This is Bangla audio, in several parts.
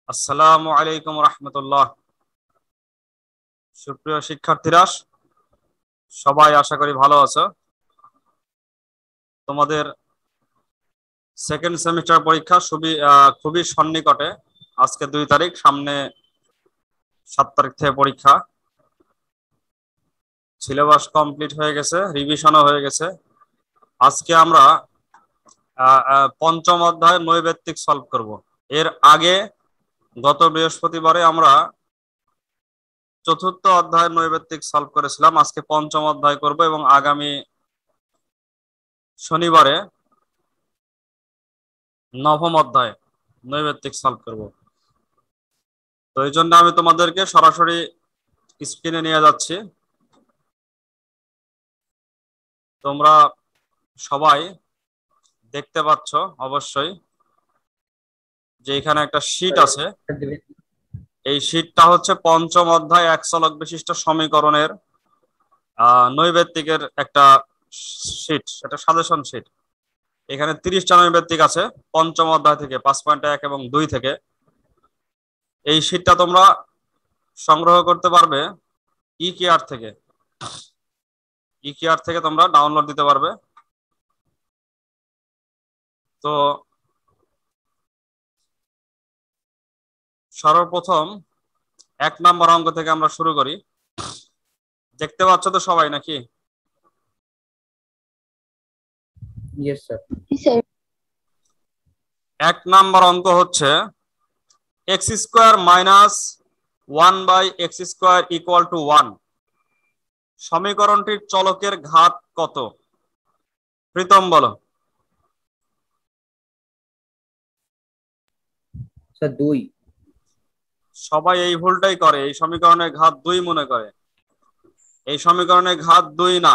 আসসালামু আলাইকুম রহমতুল্লাহ। সুপ্রিয় শিক্ষার্থীরা, সবাই আশা করি ভালো আছো। তোমাদের সেকেন্ড সেমিস্টার পরীক্ষা খুবই সন্নিকটে। আজকে 2 তারিখ, সামনে 7 তারিখ থেকে পরীক্ষা। সিলেবাস কমপ্লিট হয়ে গেছে, রিভিশনও হয়ে গেছে। আজকে আমরা পঞ্চম অধ্যায় নৈবেত্তিক সলভ করব। এর আগে গত বৃহস্পতিবারে আমরা চতুর্থ অধ্যায় নৈবেত্তিক সলভ করেছিলাম। আজকে পঞ্চম অধ্যায় করব এবং আগামী শনিবারে নবম অধ্যায় নৈবেত্তিক সলভ করব। তো এই জন্য আমি তোমাদেরকে সরাসরি স্ক্রিনে নিয়ে যাচ্ছি। তোমরা সবাই দেখতে পাচ্ছ অবশ্যই যে এখানে একটা শীট আছে। এই শীটটা হচ্ছে পঞ্চম অধ্যায় এক চলক বিশিষ্ট সমীকরণের নৈবেত্তিকের একটা শীট, এটা সাজেশন শীট। এখানে 30টা নৈবেত্তিক আছে পঞ্চম অধ্যায় থেকে, 5.1 এবং 2 থেকে। এই শীটটা তোমরা সংগ্রহ করতে পারবে ইকেআর থেকে। ইকেআর থেকে তোমরা ডাউনলোড দিতে পারবে। তো সর্বপ্রথম 1 নম্বর অঙ্ক থেকে আমরা শুরু করি। দেখতে পাচ্ছ তো সবাই নাকি? Yes sir. 1 নম্বর অঙ্ক হচ্ছে x square minus 1/x² equal to 1। সমীকরণটির চলকের ঘাত কত? প্রীতম বলো। স্যার 2। সবাই এই ভুলটাই করে, এই সমীকরণের ঘাত 2 মনে করে। এই সমীকরণের ঘাত 2 না,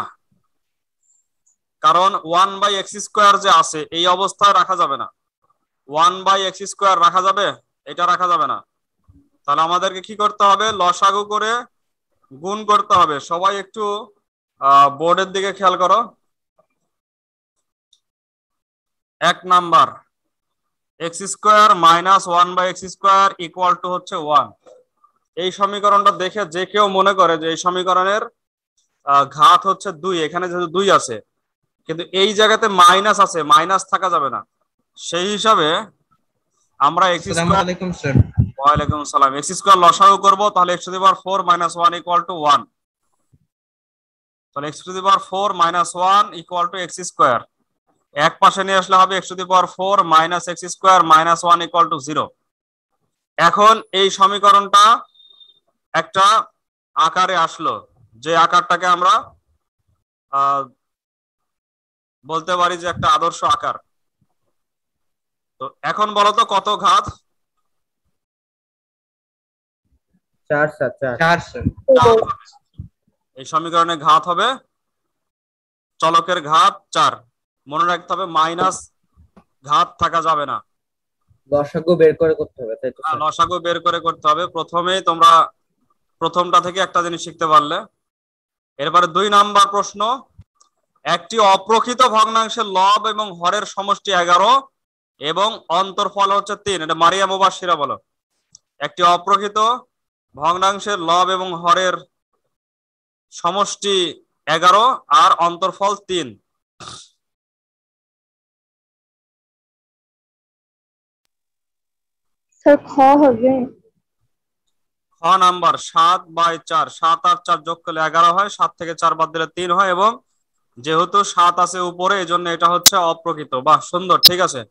কারণ 1/x² যে আছে এই অবস্থায় রাখা যাবে না। 1/x² রাখা যাবে? এটা রাখা যাবে না। তাহলে আমাদেরকে কি করতে হবে? লসাগু করে গুণ করতে হবে। সবাই একটু বোর্ডের দিকে খেয়াল করো। 1 number, x² minus 1/x² equal to হচ্ছে 1। এই সমীকরণটা দেখে যে কেউ মনে করে যে এই সমীকরণের ঘাত হচ্ছে 2, এখানে যেহেতু 2 আছে, কিন্তু এই জায়গাতে মাইনাস আছে, মাইনাস থাকা যাবে না। সেই হিসাবে আমরা আসসালামু আলাইকুম স্যার। ওয়ালাইকুম সালাম, x² লসাগু করব, তাহলে x⁴ মাইনাস 1 ইকুয়াল টু 1। তাহলে x⁴ minus 1 equal to x²। এক পাশে নিয়ে আসলে হবে x⁴ minus x² minus 1 equal to 0। এখন এই সমীকরণটা একটা আকারে আসলো, যে আকারটাকে আমরা বলতে পারি যে একটা আদর্শ আকার। তো এখন বলো তো কত ঘাত? 4 স্যার। 4 স্যার। এই সমীকরণে ঘাত হবে, চলকের ঘাত 4। মনে রাখতে হবে মাইনাস ঘাত থাকা যাবে না। লসাগু বের করে করতে হবে, তাই তো স্যার? লসাগু বের করে করতে হবে। প্রথমেই তোমরা প্রথমটা থেকে একটা জিনিস শিখতে পারলে। এরপরে 2 নাম্বার প্রশ্ন, একটি অপ্রকৃত ভগ্নাংশের লব এবং হরের সমষ্টি 11 এবং অন্তর্ফল হচ্ছে 3। এটা মারিয়া মুবাশশিরা বলো। একটি অপ্রকৃত ভগ্নাংশের লব এবং হরের সমষ্টি 11 আর অন্তর্ফল 3। স্যার খ হবে। খ নাম্বার 7/4, 7 আর 4 যোগ করলে 11 হয়, 7 থেকে 4 বাদ দিলে 3 হয়, এবং যেহেতু 7 আছে উপরে এই জন্য এটা হচ্ছে অপ্রকৃত। বাহ, সুন্দর, ঠিক আছে।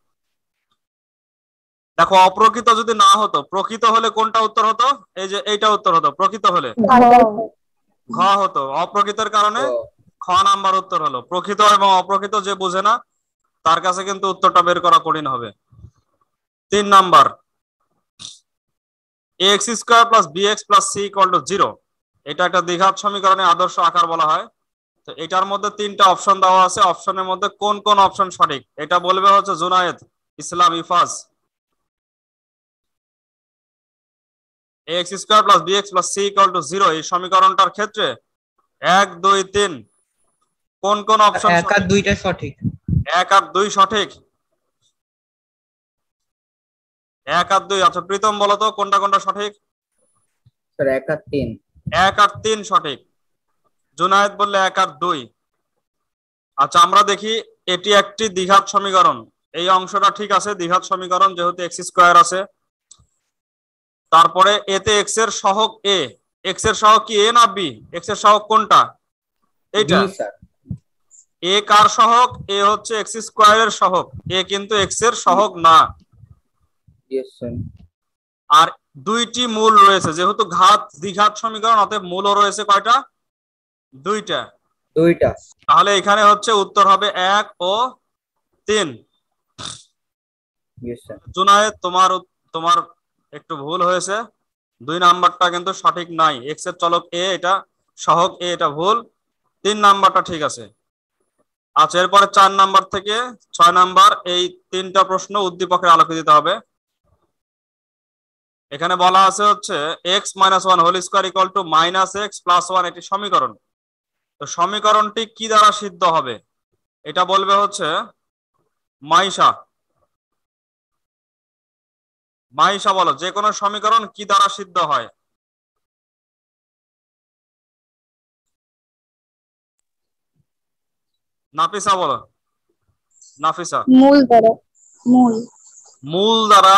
দেখো, অপ্রকৃত যদি না হতো, প্রকৃত হলে কোনটা উত্তর হতো? এই যে এইটা উত্তর হতো। প্রকৃত হলে ঘ হতো। অপ্রকৃতের কারণে খ নাম্বার উত্তর হলো। প্রকৃত এবং অপ্রকৃত যে বুঝে না তার কাছে কিন্তু উত্তরটা বের করা কঠিন হবে। 3 number, ax² plus bx plus c equal to 0। এটা একটা দ্বিঘাত সমীকরণের আদর্শ আকার বলা হয়। তো এটার মধ্যে 3টা অপশন দেওয়া আছে। অপশনের মধ্যে কোন কোন অপশন সঠিক এটা বলবে হচ্ছে Junaid Islam Ifaz. ax² plus bx plus c equal to 0 এই সমীকরণটার ক্ষেত্রে 1, 2, 3 কোন কোন অপশন? 1 আর 2টা সঠিক। 1 আর 2 সঠিক। 1 আর 2। আচ্ছা প্রীতম বলো তো কোনটা কোনটা সঠিক? স্যার 1 আর 3। 1 আর 3 সঠিক। জুনায়েদ বললে 1 আর 2। আচ্ছা আমরা দেখি, এটি একটি দ্বিঘাত সমীকরণ। এই অংশটা ঠিক আছে, দ্বিঘাত সমীকরণ, যেহেতু এক্স স্কোয়ার আছে। তারপরে এতে এক্স এর সহগ এ। এক্স এর সহগ কি এ না বি? এক্স এর সহগ কোনটা? এইটা। B sir. এ কার সহগ? এ হচ্ছে এক্স স্কোয়ারের সহগ, এ কিন্তু এক্স এর সহগ না। Yes sir. আর দুইটি মূল রয়েছে, যেহেতু ঘাত দ্বিঘাত সমীকরণ, অতএব মূলও রয়েছে কয়টা? দুইটা। দুইটা। তাহলে এখানে হচ্ছে উত্তর হবে 1 ও 3। Yes sir. জুনায়েদ তোমার তোমার একটু ভুল হয়েছে, 2 নাম্বারটা কিন্তু সঠিক নাই। এক্স এর চলক এ, এটা সহগ এ, এটা ভুল। 3 নাম্বারটা ঠিক আছে। আচ্ছা এরপরে 4 নাম্বার থেকে 6 নাম্বার, এই 3টা প্রশ্ন উদ্দীপকের আলোকে দিতে হবে। এখানে বলা আছে হচ্ছে x minus one whole square equal to minus x plus one, এটি সমীকরণ। তো সমীকরণটি কি দ্বারা সিদ্ধ হবে? এটা বলবে হচ্ছে মাইশা। মাইশা বলো, যে কোনো সমীকরণ কি দ্বারা সিদ্ধ হয়? নাফিসা বলো। নাফিসা। মূল দ্বারা। মূল। মূল দ্বারা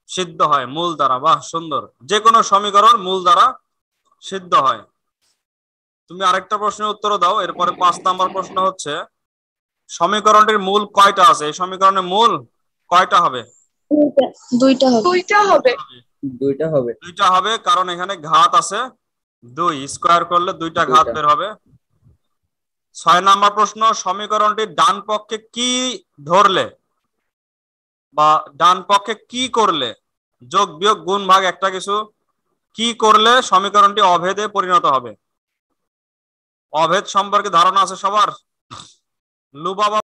সিদ্ধ হয়, মূল দ্বারা। বাহ সুন্দর, যে কোনো সমীকরণ মূল দ্বারা সিদ্ধ হয়। তুমি আরেকটা প্রশ্নের উত্তর দাও। এরপরে 5 নাম্বার প্রশ্ন হচ্ছে সমীকরণটির মূল কয়টা আছে? এই সমীকরণের মূল কয়টা হবে? দুইটা হবে। দুইটা হবে। দুইটা হবে, কারণ এখানে ঘাত আছে 2, স্কোয়ার করলে দুইটা ঘাত বের হবে। 6 নাম্বার প্রশ্ন, সমীকরণটির ডান পক্ষে কি ধরলে বা ডান পক্ষে কি করলে, যোগ বিয়োগ গুণ ভাগ একটা কিছু, কি করলে সমীকরণটি অভেদে পরিণত হবে? অভেদ সম্পর্কে ধারণা আছে সবার? লুবাবা।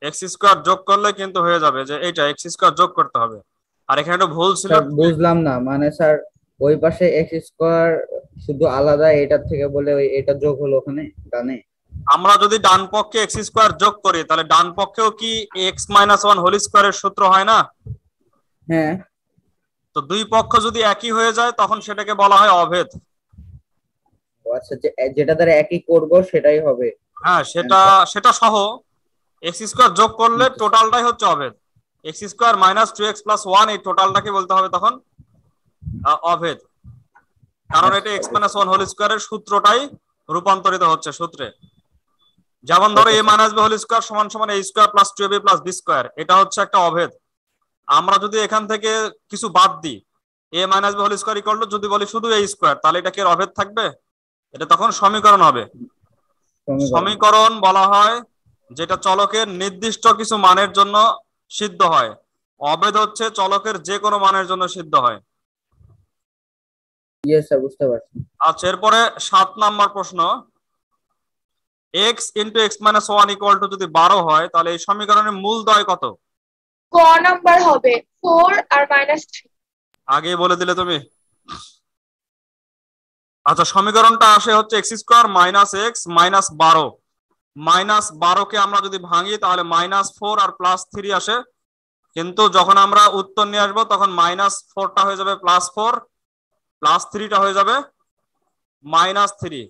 এক্স স্কোয়ার যোগ করলে কিন্তু হয়ে যাবে, যে এইটা এক্স স্কোয়ার যোগ করতে হবে। আর এখানে একটা ভুল ছিল। স্যার বুঝলাম না, মানে স্যার ওই পাশে এক্স স্কোয়ার শুধু আলাদা, এটার থেকে বলে ওই এটা যোগ হলো ওখানে ডানে। আমরা যদি ডান পক্ষে এক্স স্কোয়ার যোগ করি, তাহলে ডান পক্ষেও কি এক্স মাইনাস ওয়ান হোল স্কোয়ারের সূত্র হয় না? হ্যাঁ। তো দুই পক্ষ যদি একই হয়ে যায়, তখন সেটাকে বলা হয় অভেদ। আচ্ছা, যেটা দ্বারা একই করব সেটাই হবে। হ্যাঁ, সেটা সহ এক্স স্কোয়ার যোগ করলে টোটালটাই হচ্ছে অভেদ। X square minus 2x plus 1, এই টোটালটাকে বলতে হবে তখন অভেদ, কারণ এটা এক্স মাইনাস 1 হোল স্কোয়ারের সূত্রটাই রূপান্তরিত হচ্ছে সূত্রে। যেমন ধরো a minus b whole square সমান সমান a square plus 2ab plus b square, এটা হচ্ছে একটা অভেদ। আমরা যদি এখান থেকে কিছু বাদ দিই, a minus b whole square equal to যদি বলি শুধু a স্কোয়ার, তাহলে এটা কি অভেদ থাকবে? এটা তখন সমীকরণ হবে। সমীকরণ বলা হয় যেটা চলকের নির্দিষ্ট কিছু মানের জন্য সিদ্ধ হয়। অভেদ হচ্ছে চলকের যে কোনো মানের জন্য সিদ্ধ হয়। ইয়েস স্যার, বুঝতে পারছি। আচ্ছা এরপরে 7 নাম্বার প্রশ্ন, x into x minus one equal to যদি 12 হয়, তাহলে এই সমীকরণের মূলদ্বয় কত? ক নাম্বার হবে 4 আর -3। আগে বলে দিলে তুমি। আচ্ছা সমীকরণটা আসে হচ্ছে x square minus x minus 12 -12কে আমরা যদি ভাঙি তাহলে -4 আর +3 আসে, কিন্তু যখন আমরা উত্তর নিয়ে আসবো তখন -4টা হয়ে যাবে +4, +3টা হয়ে যাবে -3।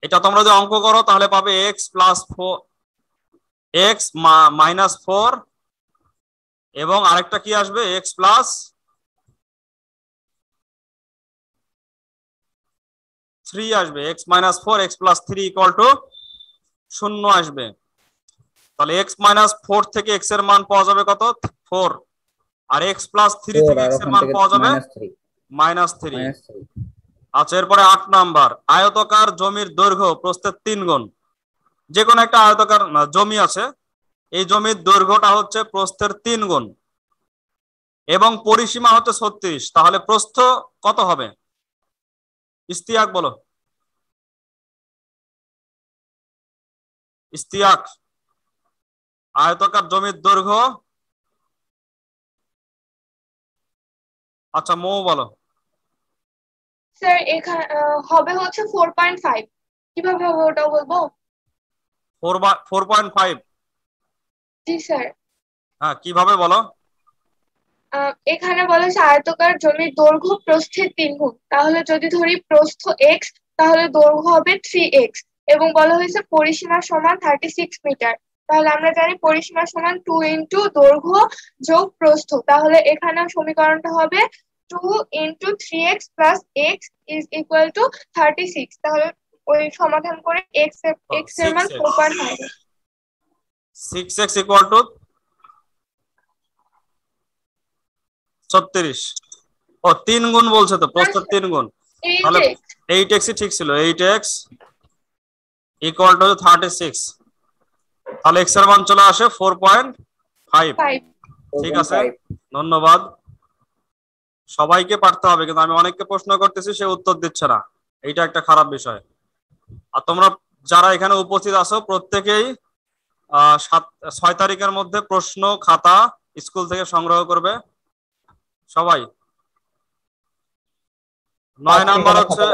এটা তোমরা যদি অঙ্ক করো তাহলে পাবে x -4 এবং আরেকটা কি আসবে x +3 আসবে, x -4 x +3 = 0 আসবে। তাহলে x -4 থেকে x এর মান পাওয়া যাবে কত? 4, আর x +3 থেকে x এর মান পাওয়া যাবে -3। আচ্ছা, এরপরে 8 নাম্বার, আয়তাকার জমির দৈর্ঘ্য প্রস্থের 3 গুণ। যে কোনো একটা আয়তাকার জমি আছে, এই জমির দৈর্ঘ্যটা হচ্ছে প্রস্থের 3 গুণ এবং পরিসীমা হচ্ছে 36, তাহলে প্রস্থ কত হবে? ইস্তিয়াক বলো। ইস্তিয়াক, আয়তাকার জমির দৈর্ঘ্য। আচ্ছা, মৌ বলো। স্যার এখানে হবে হচ্ছে 4.5। কিভাবে হবে ওটাও বলবো? 4.5? জি স্যার। হ্যাঁ, কিভাবে বলো? এখানে বলা হচ্ছে আয়তাকার জমির দৈর্ঘ্য প্রস্থের 3 গুণ, তাহলে যদি ধরি প্রস্থ x তাহলে দৈর্ঘ্য হবে 3x, এবং বলা হয়েছে পরিসীমা সমান 36 মিটার। তাহলে আমরা জানি পরিসীমা সমান 2 ইন্টু দৈর্ঘ্য যোগ প্রস্থ, তাহলে এখানে সমীকরণটা হবে 2 into 3x plus x is equal to 36। তাহলে ওই সমাধান করে x এর মান 4.5। 6x = 36। ও 3 গুণ বলছে তো, প্রস্থের 3 গুণ, তাহলে 8x ঠিক ছিল। 8x = 36, তাহলে x এর মান চলে আসে 4.5। ঠিক আছে, ধন্যবাদ। সবাইকে পারতে হবে, কিন্তু আমি অনেককে প্রশ্ন করতেছি, সে উত্তর দিচ্ছে না, এইটা একটা খারাপ বিষয়। আর তোমরা যারা এখানে উপস্থিত আছো প্রত্যেকেই 6 তারিখের মধ্যে প্রশ্ন খাতা স্কুল থেকে সংগ্রহ করবে সবাই। 9 নাম্বার হচ্ছে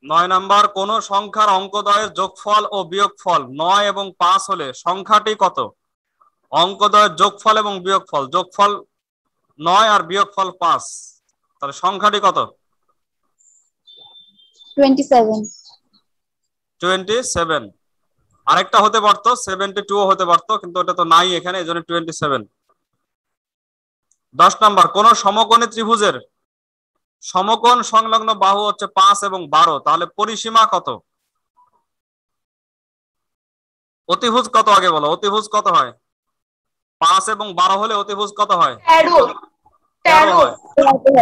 9 নাম্বার, কোন সংখ্যার অঙ্কদ্বয়ের যোগফল ও বিয়োগফল 9 এবং 5 হলে সংখ্যাটি কত? অঙ্কদ্বয়ের যোগফল এবং বিয়োগফল, যোগফল 9 আর বিয়োগফল 5, তাহলে সংখ্যাটি কত? 27। আরেকটা হতে পারতো 72 হতে পারতো, কিন্তু ওটা তো নাই এখানে, এজন্য 27। 10 নাম্বার, কোন সমকোণী ত্রিভুজের সমকোণ সংলগ্ন বাহু হচ্ছে 5 এবং 12, তাহলে পরিসীমা কত? অতিভুজ কত আগে বলো, অতিভুজ কত হয়? 5 এবং 12 হলে অতিভুজ কত হয়? 13 হয়।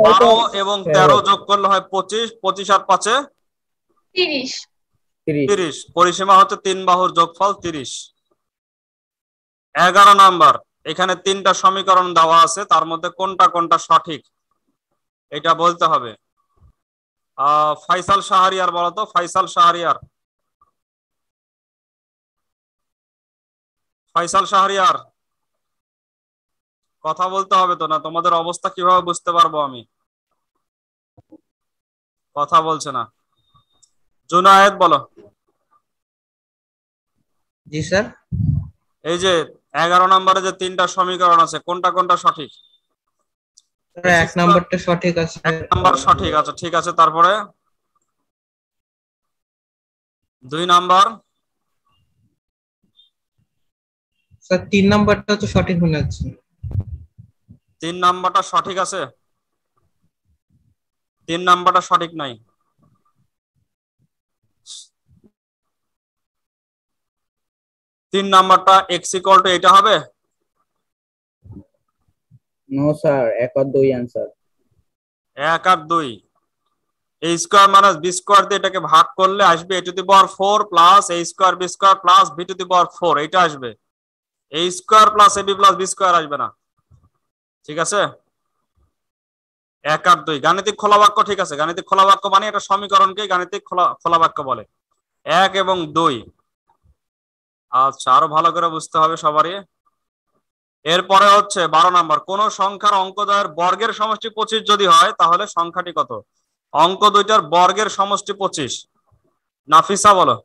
12 এবং 13 যোগ করলে হয় 25, 25 আর 5 30। পরিসীমা হচ্ছে 3 বাহুর যোগফল 30। 11 নাম্বার, এখানে 3টা সমীকরণ দেওয়া আছে, তার মধ্যে কোনটা কোনটা সঠিক এটা বলতে হবে। ফাইসাল শাহরিয়ার বলো তো, ফাইসাল শাহরিয়ার কথা বলতে হবে তো, না তোমাদের অবস্থা কিভাবে বুঝতে পারবো আমি? কথা বলছে না। জুনায়েদ বলো। জি স্যার। এই যে 11 নম্বরে যে 3টা সমীকরণ আছে, কোনটা কোনটা সঠিক? 1 নাম্বারটা সঠিক আছে। 1 নাম্বার সঠিক আছে, ঠিক আছে। তারপরে 2 নাম্বার? স্যার 3 নাম্বারটা তো সঠিক মনে হচ্ছে। 3 নাম্বারটা সঠিক আছে? 3 নাম্বারটা সঠিক নাই। 3 নাম্বারটা x = এটা হবে? নো স্যার, 1 আর 2 आंसर। 1 আর 2, a square minus b square দিয়ে এটাকে ভাগ করলে আসবে a to the power 4 plus a square b square plus b to the power 4, এটা আসবে। a square plus ab plus b square আসবে না, ঠিক আছে? 1 আর 2 গাণিতিক খোলা বাক্য, ঠিক আছে। গাণিতিক খোলা বাক্য মানে এটা সমীকরণকে গাণিতিক খোলা বাক্য বলে। 1 এবং 2। আচ্ছা, আরো ভালো করে বুঝতে হবে সবারই। এরপরে হচ্ছে 12 নাম্বার, কোন সংখ্যার অঙ্কদ্বয়ের বর্গের সমষ্টি 25 যদি হয় তাহলে সংখ্যাটি কত? অঙ্ক দুইটার বর্গের সমষ্টি 25। নাফিসা বলো।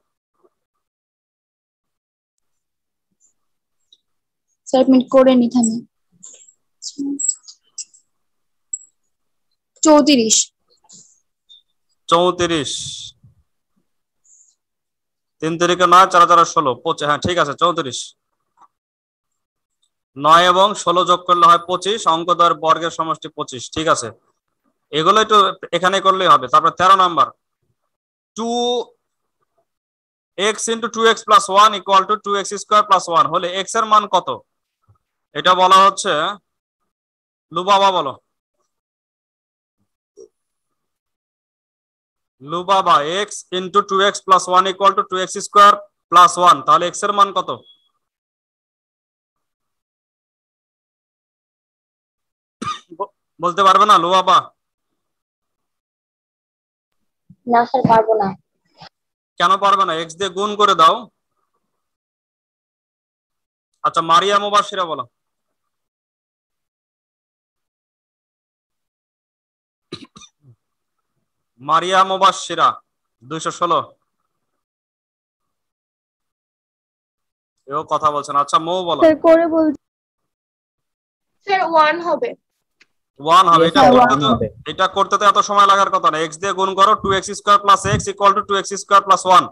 সাবমিট করে নি থামি 34 34 3 তারিখে 9 4 4 16 25 হ্যাঁ ঠিক আছে 34 9 এবং 16 যোগ করলে হয় 25 অঙ্কদ্বয়ের বর্গের সমষ্টি 25 ঠিক আছে এগুলো একটু এখানে করলেই হবে তারপর 13 number 2x into 2x plus 1 equal to 2x square plus 1 হলে x এর মান কত এটা বলা হচ্ছে লুবাবা বলো লুবাবা x into 2x plus 1 equal to 2x square plus 1 তাহলে x এর মান কত বলতে পারবে না লুবাবা না স্যার পারবো না কেন পারবে না x দিয়ে গুণ করে দাও আচ্ছা মারিয়া মুবাশশিরা বলো মারিয়া মুবাশশিরা 216 এও কথা বলছেন আচ্ছা মৌ বলো স্যার করে বল স্যার 1 হবে 1 হবে Yes, sir, 1 হবে। এটা করতে তো এত সময় লাগার কথা না x দিয়ে গুণ করো 2x square plus x equal to 2x square plus 1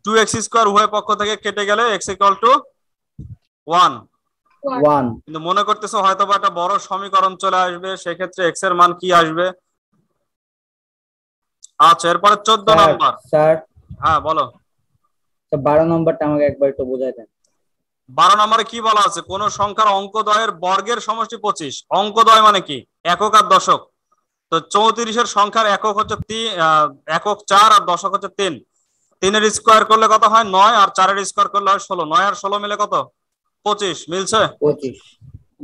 2x square উভয় পক্ষ থেকে কেটে গেলে x ইকুয়াল টু 1 1 কিন্তু মনে করতেছো হয়তো বা একটা বড় সমীকরণ চলে আসবে সেই ক্ষেত্রে x এর মান কি আসবে আচ্ছা এরপরে 14 নাম্বার স্যার হ্যাঁ বলো 12 নম্বরটা আমাকে একবার একটু বোঝাই দেন 12 নম্বরে কি বলা আছে কোন সংখ্যার অঙ্কদ্বয়ের বর্গের সমষ্টি 25 অঙ্কদ্বয় মানে কি একক আর দশক তো 34 এর সংখ্যার একক হচ্ছে একক 4 আর দশক হচ্ছে 3 3 এর স্কয়ার করলে কত হয় 9 আর 4 এর স্কয়ার করলে হয় 16 9 আর 16 মিলে কত 25 মিলছে 25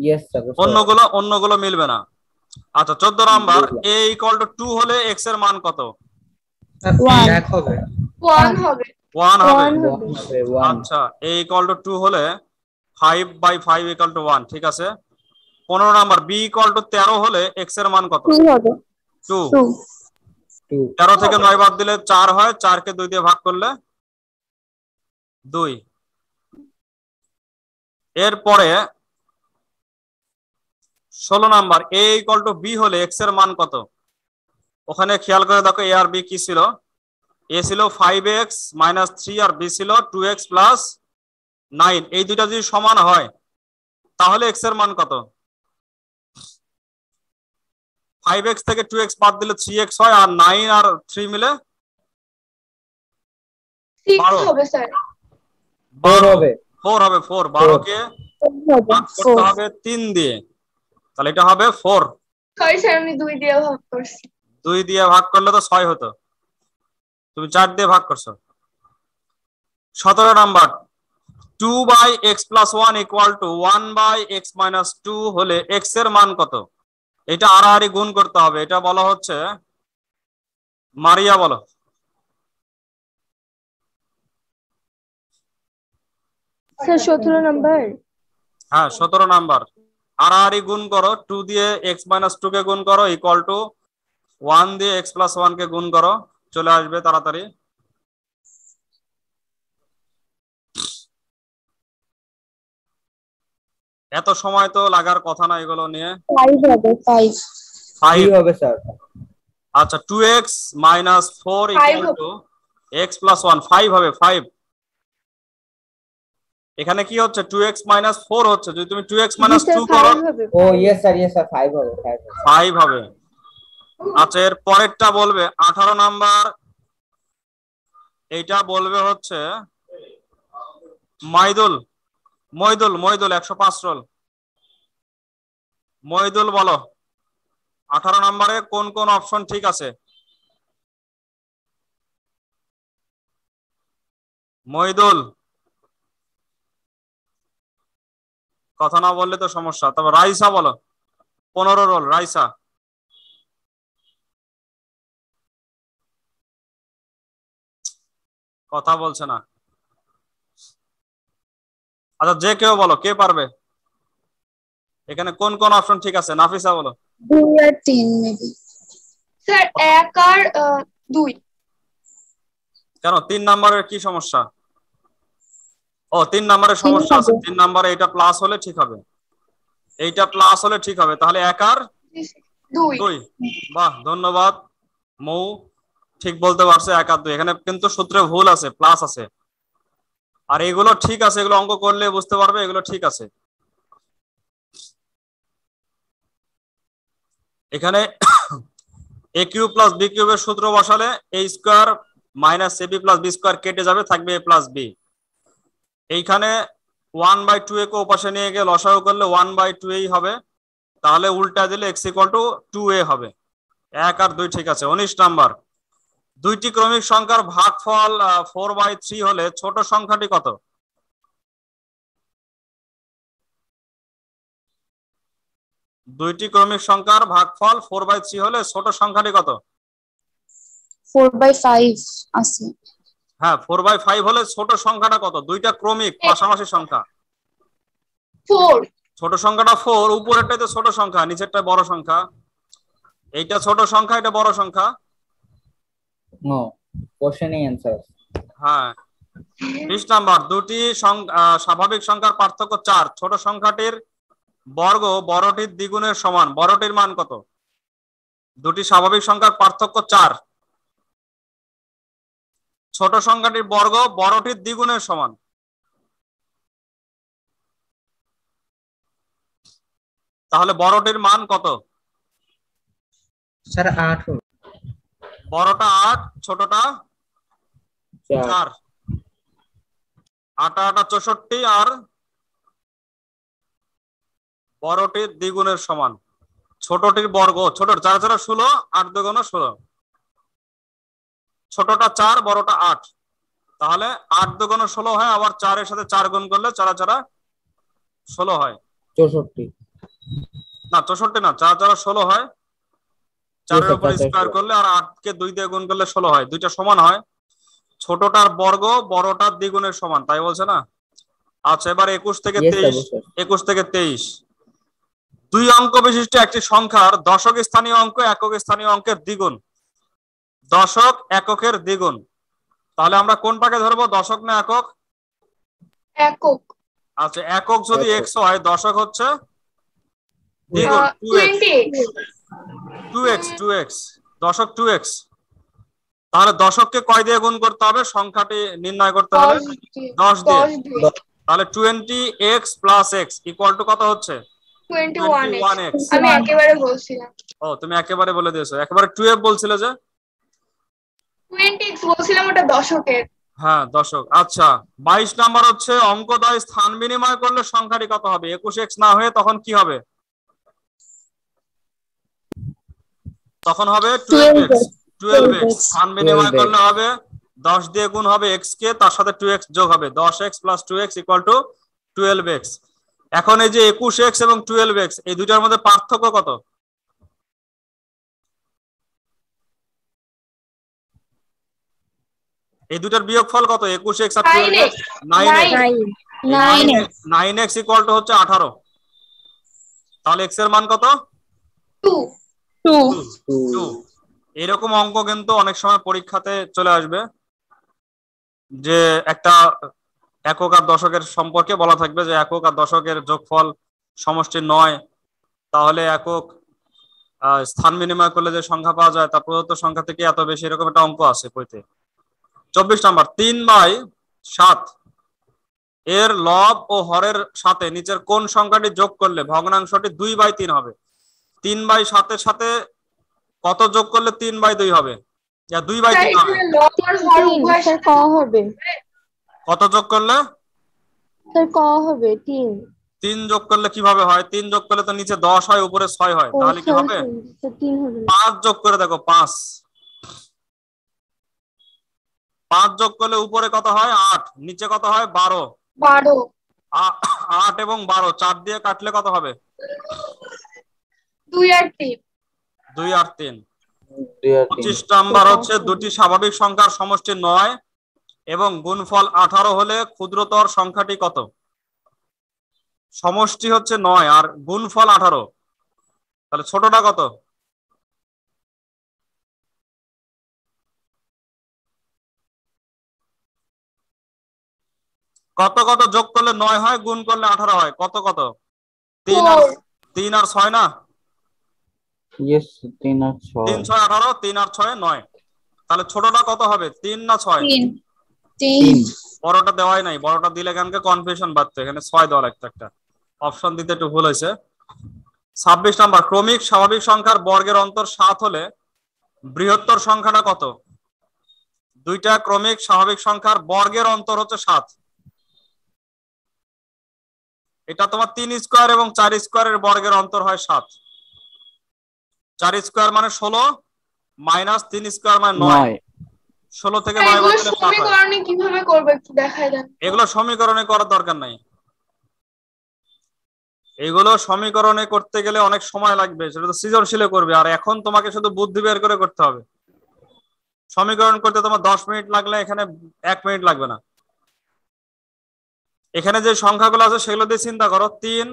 ইয়েস স্যার অন্যগুলো মিলবে না আচ্ছা 14 নাম্বার a ইকুয়াল টু 2 হলে x এর মান কত 1 হবে 1 হবে 1 হবে 1 হবে 1 আচ্ছা a ইকুয়াল টু 2 হলে 5/5 ইকুয়াল টু 1 ঠিক আছে 15 নাম্বার b ইকুয়াল টু 13 হলে x এর মান কত 2 হবে 2 2 13 থেকে 9 বাদ দিলে 4 হয় 4 কে 2 দিয়ে ভাগ করলে 2 এরপরে 16 number a equal to b হলে x এর মান কত ওখানে খেয়াল করে দেখো a আর b কি ছিল a ছিল 5x - 3 আর b ছিল 2x + 9 এই দুইটা যদি সমান হয় তাহলে x এর মান কত 5x থেকে 2x বাদ দিলে 3x হয় আর 9 আর 3 মিলে 6 হবে স্যার 4 হবে 4 হবে 4 12 কে ভাগ করতে হবে 3 দিয়ে তাহলে এটা হবে 4 সরি স্যার আমি 2 দিয়ে ভাগ করছি 2 দিয়ে ভাগ করলে তো 6 হতো তুমি 4 দিয়ে ভাগ করছো 17 number 2/x + 1 equal to 1/x - 2 হলে x এর মান কত এটা আড়াআড়ি গুণ করতে হবে এটা বলা হচ্ছে মারিয়া বলো স্যার 17 নাম্বার হ্যাঁ 17 নাম্বার আড়াআড়ি গুণ করো 2 দিয়ে x - 2 কে গুণ করো ইকুয়াল টু 1 দিয়ে x + 1 কে গুণ করো চলে আসবে তাড়াতাড়ি এত সময় তো লাগার কথা না এগুলো নিয়ে 5 হবে 5 5 হবে স্যার আচ্ছা 2x - 4 ইকুয়াল টু x + 1 5 হবে 5 এখানে কি হচ্ছে 2x - 4 হচ্ছে যদি তুমি 2x - 2 করো ও ইয়েস স্যার 5 হবে 5 হবে আচ্ছা এর পরেরটা বলবে 18 নাম্বার এইটা বলবে হচ্ছে মইদুল 105 রোল মইদুল বলো 18 নম্বরে কোন কোন অপশন ঠিক আছে মইদুল কথা না বললে তো সমস্যা তবে রাইসা বলো 15 রোল রাইসা কথা বলছে না আচ্ছা যে কেউ বলো কে পারবে এখানে কোন কোন অপশন ঠিক আছে নাফিসা বলো 2 আর 3 মেবি স্যার 1 আর 2 কেন 3 নম্বরের কি সমস্যা ও 3 নম্বরের সমস্যা আছে, 3 নম্বরে এটা প্লাস হলে ঠিক হবে, এইটা প্লাস হলে ঠিক হবে, তাহলে 1 আর 2। বাহ, ধন্যবাদ মৌ, ঠিক বলতে পারছে, 1 আর 2। এখানে কিন্তু সূত্রে ভুল আছে, প্লাস আছে, আর এগুলো ঠিক আছে, এগুলো অঙ্ক করলে বুঝতে পারবে এগুলো ঠিক আছে। এখানে এ কিউব প্লাস বি কিউবের সূত্র বসালে এ square minus A B plus B square কেটে যাবে, থাকবে এ প্লাস বি। এইখানে 1/2 এ কে ওপাশে নিয়ে গিয়ে লসাগু করলে 1/2 এই হবে, তাহলে উল্টা দিলে x = 2a হবে। 1 আর 2 ঠিক আছে। 19 নাম্বার, দুইটি ক্রমিক সংখ্যার ভাগফল 4/3 হলে ছোট সংখ্যাটি কত? দুইটি ক্রমিক সংখ্যার ভাগফল 4/3 হলে ছোট সংখ্যাটি কত? 4/5 আছে। হ্যাঁ, 4/5 হলে ছোট সংখ্যাটা কত? দুইটা ক্রমিক পাশাপাশি সংখ্যা, 4। ছোট সংখ্যাটা 4, উপরেরটাই তো ছোট সংখ্যা, নিচেরটা বড় সংখ্যা, এইটা ছোট সংখ্যা, এটা বড় সংখ্যা। নো, কোশ্চেনই অ্যানসার। হ্যাঁ। 20 নাম্বার, দুটি স্বাভাবিক সংখ্যার পার্থক্য 4, ছোট সংখ্যাটির বর্গ বড়টির দ্বিগুণের সমান, বড়টির মান কত? দুটি স্বাভাবিক সংখ্যার পার্থক্য 4, ছোট সংখ্যাটির বর্গ বড়টির দ্বিগুণের সমান, তাহলে বড়টির মান কত? স্যার 8। বড়টা 8, ছোটটা 4, 8 8 64, আর বড়টির দ্বিগুণের সমান, ছোটটির বর্গ, ছোট 4 4 16, 8 2 16, ছোটটা 4, বড়টা 8, তাহলে 8 2 16 হয়, আবার 4 এর সাথে 4 গুণ করলে 4 4 16 হয়। 64 না, 64 না, 4 4 16 হয়, 4 এর উপর স্কয়ার করলে আর 8 কে 2 দিয়ে গুণ করলে 16 হয়, দুইটা সমান হয়, ছোটটার বর্গ বড়টার দ্বিগুণের সমান, তাই বলছে না? আচ্ছা, এবার 21 থেকে 23, দুই অঙ্ক বিশিষ্ট একটি সংখ্যার দশক স্থানীয় অঙ্ক একক স্থানীয় অঙ্কের দ্বিগুণ, দশক এককের দ্বিগুণ, তাহলে আমরা কোনটাকে ধরবো, দশক না একক? একক। আচ্ছা, একক যদি x হয়, দশক হচ্ছে দ্বিগুণ 2x, দশক 2x, তাহলে দশককে কয় দিয়ে গুণ করতে হবে, সংখ্যাটি নির্ণয় করতে হবে 10 দিয়ে, তাহলে 20x + x = কত হচ্ছে? 21x। আমি একেবারে বলছিলাম। ও, তুমি একেবারে বলে দিয়েছো, একেবারে 12 বলছিলে যে? 20x বলছিলাম, ওটা দশকের। হ্যাঁ, দশক। আচ্ছা, 22 নাম্বার হচ্ছে অঙ্কদ্বয় স্থান বিনিময় করলে সংখ্যাটি কত হবে? 21x না হয়ে তখন কি হবে? তখন হবে 12x। স্থান বিনিময় করলে হবে 10 দিয়ে গুণ হবে x কে, তার সাথে 2x যোগ হবে, 10x + 2x = 12x। এখন এই যে 21x এবং 12x, এই দুইটার মধ্যে পার্থক্য কত? এই দুটার বিয়োগফল কত? 21x আর 12x 9x। 9x = হচ্ছে 18, তাহলে x এর মান কত? 2। এরকম অঙ্ক কিন্তু অনেক সময় পরীক্ষাতে চলে আসবে, যে একটা একক আর দশকের সম্পর্কে বলা থাকবে যে একক আর দশকের যোগফল সমষ্টি 9, তাহলে একক স্থান বিনিময় করলে যে সংখ্যা পাওয়া যায় তা প্রদত্ত সংখ্যা থেকে এত বেশি, এরকম একটা অঙ্ক আছে বইতে। 24 নাম্বার, 3/7 এর লব ও হরের সাথে নিচের কোন সংখ্যাটি যোগ করলে ভগ্নাংশটি 2/3 হবে? 3/7 এর সাথে কত যোগ করলে 3/2 হবে? 2/3 হবে। কত যোগ করলে? 3 যোগ করলে কিভাবে হয়? 3 যোগ করলে তো নিচে 10 হয়, উপরে 6 হয়, তাহলে কি হবে? 5 যোগ করে দেখো, 5 যোগ করলে উপরে কত হয়? 8, নিচে কত হয়? 12। 8 এবং 12 4 দিয়ে কাটলে কত হবে? 2 আর 3। 2 আর 3। 25 নাম্বার হচ্ছে দুটি স্বাভাবিক সংখ্যার সমষ্টি 9 এবং গুণফল 18 হলে ক্ষুদ্রতর সংখ্যাটি কত? সমষ্টি হচ্ছে 9 আর গুণফল 18, তাহলে ছোটটা কত? কত কত যোগ করলে 9 হয়, গুণ করলে 18 হয়? কত কত? 3 আর 6 না? ইয়েস, 3 আর 6। 3 6 18, 3 আর 6 9। তাহলে ছোটটা কত হবে, 3 না 6? 3 বড়টা দেওয়াই নাই, বড়টা দিলে এখানকে কনফিউশন বাড়তো, এখানে 6 দেওয়া লাগতো, একটা অপশন দিতে একটু ভুল হয়েছে। 26 নাম্বার, ক্রমিক স্বাভাবিক সংখ্যার বর্গের অন্তর 7 হলে বৃহত্তর সংখ্যাটা কত? দুইটা ক্রমিক স্বাভাবিক সংখ্যার বর্গের অন্তর হচ্ছে 7। এটা তোমার 3 স্কয়ার এবং 4 স্কয়ারের বর্গের অন্তর হয় 7। 4 স্কয়ার মানে 16 মাইনাস 3 স্কয়ার মানে 9। 16 থেকে 9 বাদ দিলে 7 হয়। সমীকরণে কিভাবে করবে একটু দেখায় দেন। এগুলো সমীকরণে করার দরকার নাই, এগুলো সমীকরণে করতে গেলে অনেক সময় লাগবে, সেটা তো সৃজনশীলে করবে। আর এখন তোমাকে শুধু বুদ্ধি বের করে করতে হবে। সমীকরণ করতে তোমার 10 মিনিট লাগলে এখানে 1 মিনিট লাগবে না। এখানে যে সংখ্যাগুলো আছে সেগুলো দিয়ে চিন্তা করো। 3,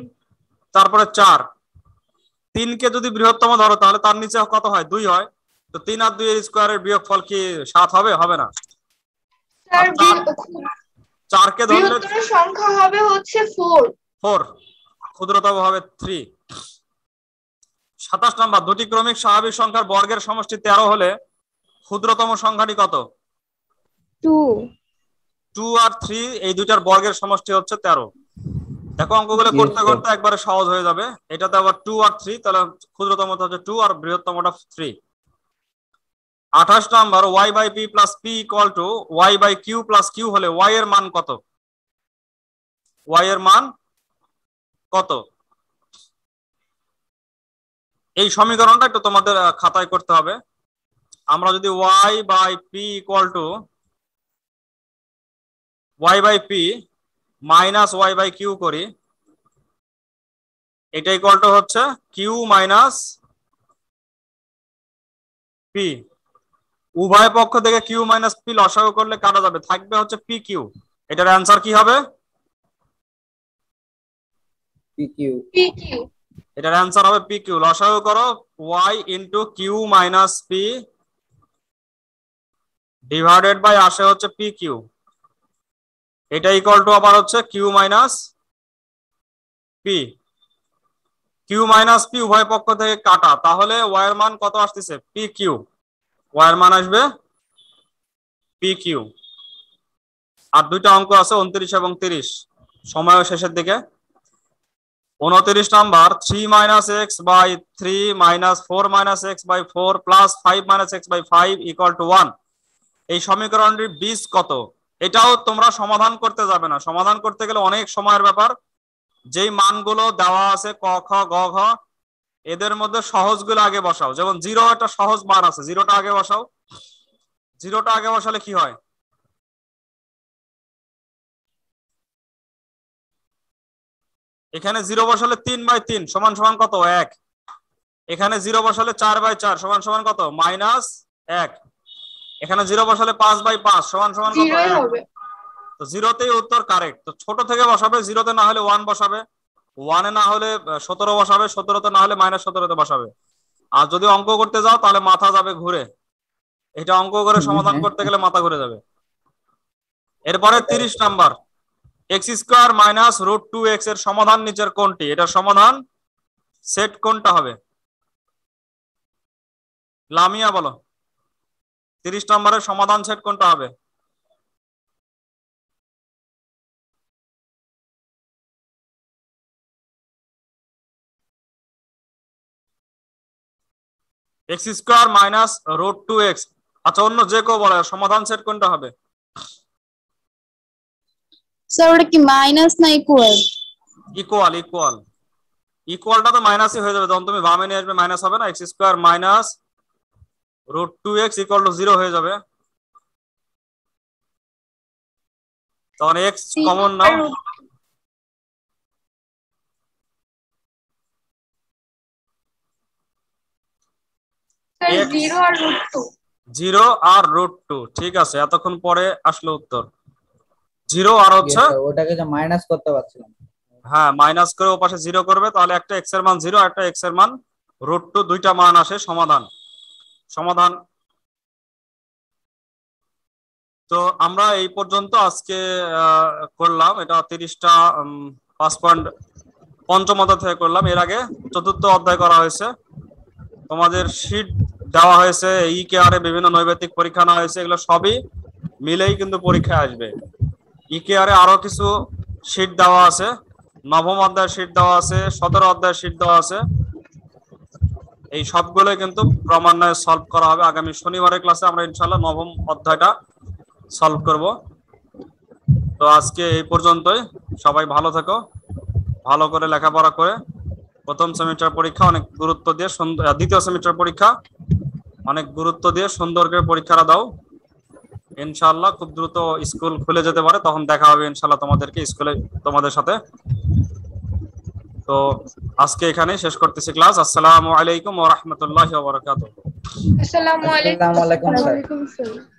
তারপরে 4। 3 কে যদি বৃহত্তম ধরো তাহলে তার নিচে কত হয়? 2 হয়। তো 3 আর 2 এর স্কয়ারের বিয়োগফল কি 7 হবে? হবে না। স্যার 4 কে ধরলে বৃহত্তর সংখ্যা হবে হচ্ছে 4, ক্ষুদ্রতম হবে 3। 27 নাম্বার, দুটি ক্রমিক স্বাভাবিক সংখ্যার বর্গের সমষ্টি 13 হলে ক্ষুদ্রতম সংখ্যাটি কত? 2 2 আর 3 এই দুইটার বর্গের সমষ্টি হচ্ছে 13। দেখো অঙ্কগুলো করতে করতে একবারে সহজ হয়ে যাবে। এটাতে আবার 2 আর 3, তাহলে ক্ষুদ্রতমটা হচ্ছে 2 আর বৃহত্তমটা 3। 28 number, y by p plus p equal to y by q plus q হলে y এর মান কত? y এর মান কত? এই সমীকরণটা একটু তোমাদের খাতায় করতে হবে। আমরা যদি y by p equal to y by p minus y by q করি, এটা ইকুয়াল টু হচ্ছে q মাইনাস p। উভয় পক্ষ থেকে q মাইনাস p লসাগু করলে কাটা যাবে, থাকবে হচ্ছে pq। এটার অ্যান্সার কি হবে? PQ। এটার অ্যান্সার হবে pq। লসাগু করো, y into q minus p divided by আসে হচ্ছে pq। এটা ইকুয়াল টু আবার হচ্ছে q minus p। q minus p উভয় পক্ষ থেকে কাটা, তাহলে y এর মান কত আসতেছে? pq। y এর মান আসবে pq। আর দুইটা অঙ্ক আছে 29 এবং 30, সময় শেষের দিকে। 29 number, 3 minus x by 3 minus 4 minus x by 4 plus 5 minus x by 5 equal to 1। এই সমীকরণটির বীজ কত? এটাও তোমরা সমাধান করতে যাবে না, সমাধান করতে গেলে অনেক সময়ের ব্যাপার। যেই মানগুলো দেওয়া আছে ক খ গ ঘ, এদের মধ্যে সহজগুলো আগে বসাও। যেমন 0 একটা সহজ মান আছে, 0টা আগে বসাও। 0টা আগে বসালে কি হয়? এখানে 0 বসালে 3 বাই 3 সমান সমান কত? 1। এখানে 0 বসালে 4 বাই 4 সমান সমান কত? মাইনাস 1। এখানে 0 বসালে 5 বাই 5 সমান সমান কত? 1। তো 0তেই উত্তর কারেক্ট। তো ছোট থেকে বসাবে, 0তে না হলে 1 বসাবে, 1-এ না হলে 17 বসাবে, 17তে না হলে মাইনাস 17তে বসাবে। আর যদি অঙ্ক করতে যাও তাহলে মাথা যাবে ঘুরে, এটা অঙ্ক করে সমাধান করতে গেলে মাথা ঘুরে যাবে। এরপরে 30 number, x square minus root 2x এর সমাধান নিচের কোনটি? এটার সমাধান সেট কোনটা হবে? লামিয়া বলো, 30 নম্বরের সমাধান সেট কোনটা হবে? X square minus root 2x। আচ্ছা, অন্য যে কেউ বলে সমাধান সেট কোনটা হবে? স্যার ওটা কি মাইনাস না ইকুয়াল? ইকুয়াল। ইকুয়াল, ইকুয়ালটা তো মাইনাসই হয়ে যাবে, যখন তুমি বামে নিয়ে আসবে মাইনাস হবে না। X square minus root 2x equal to 0 হয়ে যাবে, তখন এক্স কমন নাও। জিরো আর রুট 2, ঠিক আছে, এতক্ষণ পরে আসলো উত্তর। 0 আর হচ্ছে ওটাকে যে মাইনাস করতে পারছিলাম, হ্যাঁ মাইনাস করে ওপাশে 0 করবে, তাহলে একটা এক্স এর মান 0 আর একটা এক্স এর মান রুট 2, দুইটা মান আসে। সমাধান তো আমরা এই পর্যন্ত আজকে করলাম, এটা 30টা 5 পয়েন্ট পঞ্চম অধ্যায় থেকে করলাম। এর আগে চতুর্থ অধ্যায় করা হয়েছে, তোমাদের শীট দেওয়া হয়েছে, ইকেআর এ বিভিন্ন নৈবেদিক পরীক্ষা নেওয়া হয়েছে, এগুলো সবই মিলেই কিন্তু পরীক্ষায় আসবে। ইকেআর এ আরো কিছু শীট দেওয়া আছে, নবম অধ্যায়ের শীট দেওয়া আছে, 17 অধ্যায়ের শীট দেওয়া আছে, এই সবগুলো কিন্তু ক্রমান্বয়ে সলভ করা হবে। আগামী শনিবারের ক্লাসে আমরা ইনশাআল্লাহ নবম অধ্যায়টা সলভ করব। তো আজকে এই পর্যন্তই, সবাই ভালো থেকো, ভালো করে লেখাপড়া করে প্রথম সেমিস্টার পরীক্ষা অনেক গুরুত্ব দিয়ে, দ্বিতীয় সেমিস্টার পরীক্ষা অনেক গুরুত্ব দিয়ে সুন্দর করে পরীক্ষাটা দাও। ইনশাআল্লাহ খুব দ্রুত স্কুল খুলে যেতে পারে, তখন দেখা হবে ইনশাআল্লাহ তোমাদেরকে স্কুলে তোমাদের সাথে। তো আজকে এখানেই শেষ করতেছি ক্লাস। আসসালামু আলাইকুম ওয়া রাহমাতুল্লাহি ওয়া বারাকাতুহু। আসসালামু আলাইকুম। আসসালামু আলাইকুম স্যার। ওয়ালাইকুম আসসালাম।